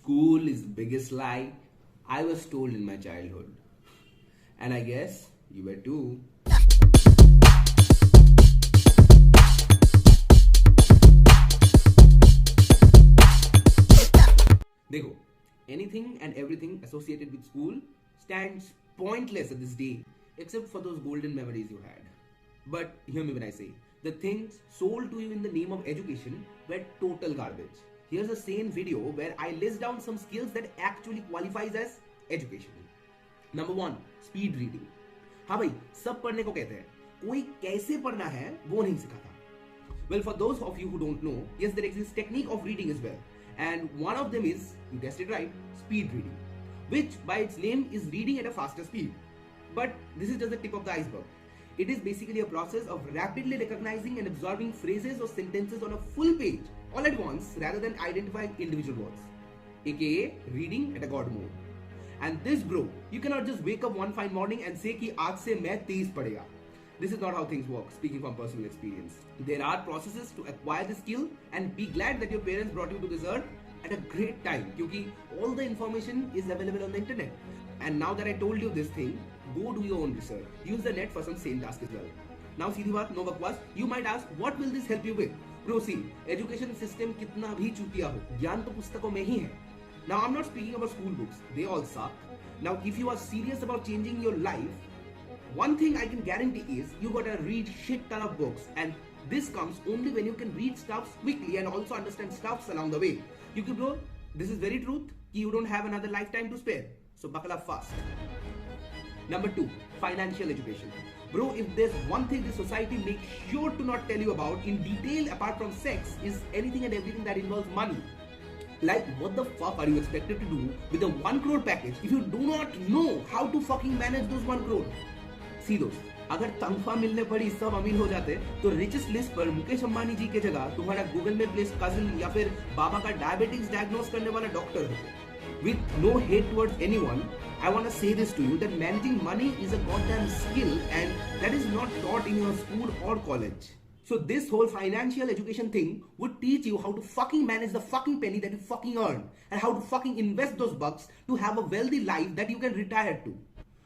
School is the biggest lie I was told in my childhood. And I guess you were too. देखो, anything and everything associated with school stands pointless at this day, except for those golden memories you had. But hear me when I say, the things sold to you in the name of education were total garbage. Here's a sane video where I list down some skills that actually qualifies as education. Number 1, speed reading. हाँ भाई, सब पढ़ने को कहते हैं, कोई कैसे पढ़ना है वो नहीं सिखाता. Well, for those of you who don't know, yes, there exists technique of reading as well. And one of them is, you guessed it right, speed reading, which by its name is reading at a faster speed. But this is just the tip of the iceberg. It is basically a process of rapidly recognizing and absorbing phrases or sentences on a full page all at once rather than identifying individual words, aka reading at a god mode. And this, bro, you cannot just wake up one fine morning and say कि आज से मैं तेज पढ़ेगा. This is not how things work, speaking from personal experience. There are processes to acquire the skill, and be glad that your parents brought you to this earth at a great time, because all the information is available on the internet. And now that I told you this thing, go do your own research. Use the net for some sane tasks as well. Now सीधी बात, no बकवास. You might ask, what will this help you with? Bro, see, education system कितना भी चूतिया हो, ज्ञान तो पुस्तकों में ही है. Now I'm not speaking about school books, they all suck. Now if you are serious about changing your life, one thing I can guarantee is you gotta read shit ton of books, and this comes only when you can read stuffs quickly and also understand stuffs along the way. You can, bro, this is very truth, you don't have another lifetime to spare, so buckle up fast. Number 2, financial education. Bro, if there's one thing this society makes sure to not tell you about in detail apart from sex, is anything and everything that involves money. Like, what the fuck are you expected to do with a 1 crore package if you do not know how to fucking manage those 1 crore? सी दोस्त, अगर तनख्वाह मिलने पर ही सब अमीर हो जाते तो रिचेस्ट लिस्ट पर मुकेश अंबानी जी के जगह तुम्हारा गूगल में प्लेस कजिन या फिर बाबा का डायबिटीज डायग्नोस करने वाला डॉक्टर होते. With no hate towards anyone, I want to say this to you that managing money is a goddamn skill, and that is not taught in your school or college. So this whole financial education thing would teach you how to fucking manage the fucking penny that you fucking earn, and how to fucking invest those bucks to have a wealthy life that you can retire to.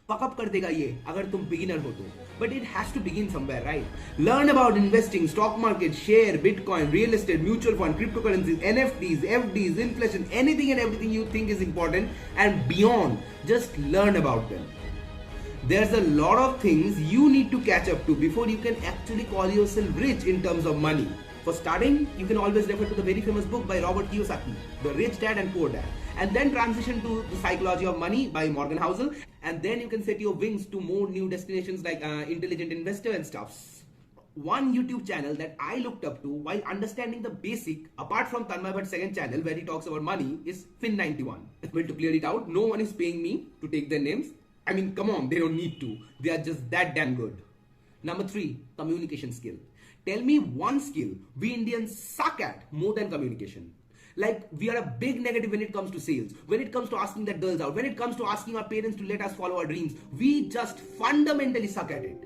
Fuck कर देगा ये अगर तुम beginner हो तो. But it has to begin somewhere, right? Learn about investing, stock market, share, Bitcoin, real estate, mutual fund, cryptocurrencies, NFTs, FDs, inflation, anything and everything you think is important and beyond. Just learn about them. There's a lot of things you need to catch up to before you can actually call yourself rich in terms of money. For starting, you can always refer to the very famous book by Robert Kiyosaki, The Rich Dad and Poor Dad, and then transition to The Psychology of Money by Morgan Housel, and then you can set your wings to more new destinations like Intelligent Investor and stuffs. One YouTube channel that I looked up to while understanding the basic, apart from Tanmay Bhatt's second channel where he talks about money, is Fin91. Well, to clear it out, no one is paying me to take their names. I mean, come on, they don't need to. They are just that damn good. Number 3, communication skill. Tell me one skill we Indians suck at more than communication. Like, we are a big negative when it comes to sales, when it comes to asking that girls out, when it comes to asking our parents to let us follow our dreams. We just fundamentally suck at it.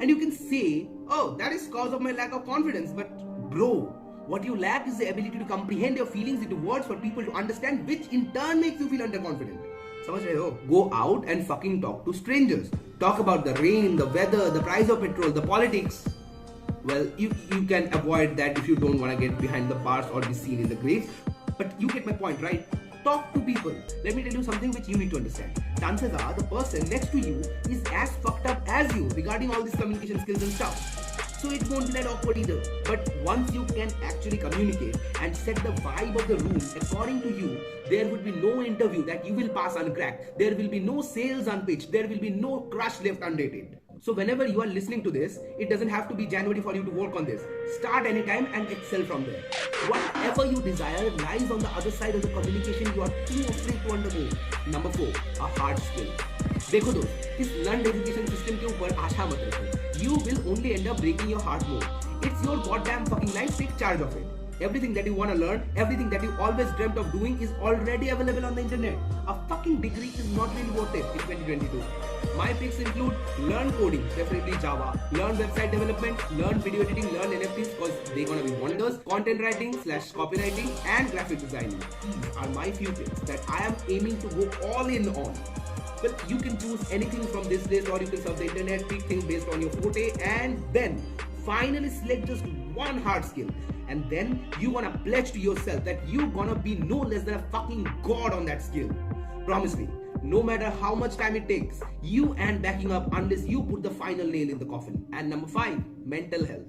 And you can say, oh, that is cause of my lack of confidence. But bro, what you lack is the ability to comprehend your feelings into words for people to understand, which in turn makes you feel underconfident. समझ रहे हो? Go out and fucking talk to strangers. Talk about the rain, the weather, the price of petrol, the politics. Well, you can avoid that if you don't want to get behind the bars or be seen in the graves. But you get my point, right? Talk to people. Let me tell you something which you need to understand. Chances are the person next to you is as fucked up as you regarding all these communication skills and stuff. So it won't be that awkward either. But once you can actually communicate and set the vibe of the room according to you, there would be no interview that you will pass uncracked. There will be no sales unpitched. There will be no crush left undated. So whenever you are listening to this, it doesn't have to be January for you to work on this. Start anytime and excel from there. Whatever you desire lies on the other side of the communication you are too afraid to undergo. Number 4, a hard skill. देखो दोस्त, इस learned education system के ऊपर आशा मत रखो. You will only end up breaking your heart more. It's your goddamn fucking life, take charge of it. Everything that you want to learn, everything that you always dreamt of doing is already available on the internet. A fucking degree is not really worth it in 2022. My picks include learn coding, preferably Java, learn website development, learn video editing, learn NFTs because they're gonna be wonders, content writing / copywriting, and graphic designing. These are my few picks that I am aiming to go all in on. Well, you can choose anything from this list, or you can surf the internet, pick things based on your forte, and then finally select just one hard skill. And then you wanna pledge to yourself that you're gonna be no less than a fucking god on that skill. Promise me, no matter how much time it takes, you ain't backing up unless you put the final nail in the coffin. And number 5, mental health.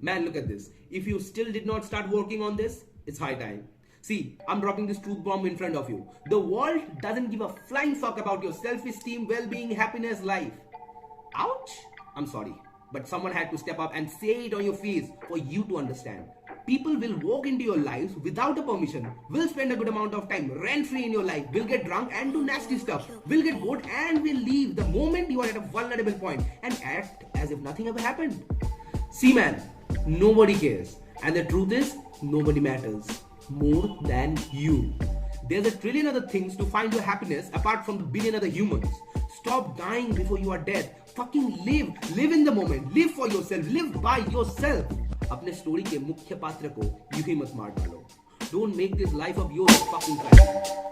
Man, look at this. If you still did not start working on this, it's high time. See, I'm dropping this truth bomb in front of you. The world doesn't give a flying fuck about your self-esteem, well-being, happiness, life. Ouch! I'm sorry, but someone had to step up and say it on your face for you to understand. People will walk into your lives without a permission, will spend a good amount of time rent-free in your life, will get drunk and do nasty stuff, will get bored and will leave the moment you are at a vulnerable point and act as if nothing ever happened. See man, nobody cares. And the truth is, nobody matters more than you. There's a trillion other things to find your happiness apart from the billion other humans. Stop dying before you are dead. Fucking live in the moment, live for yourself, live by yourself. अपने story के मुख्य पात्र को यूं ही मत मार डालो. Don't make this life of yours a fucking tragedy.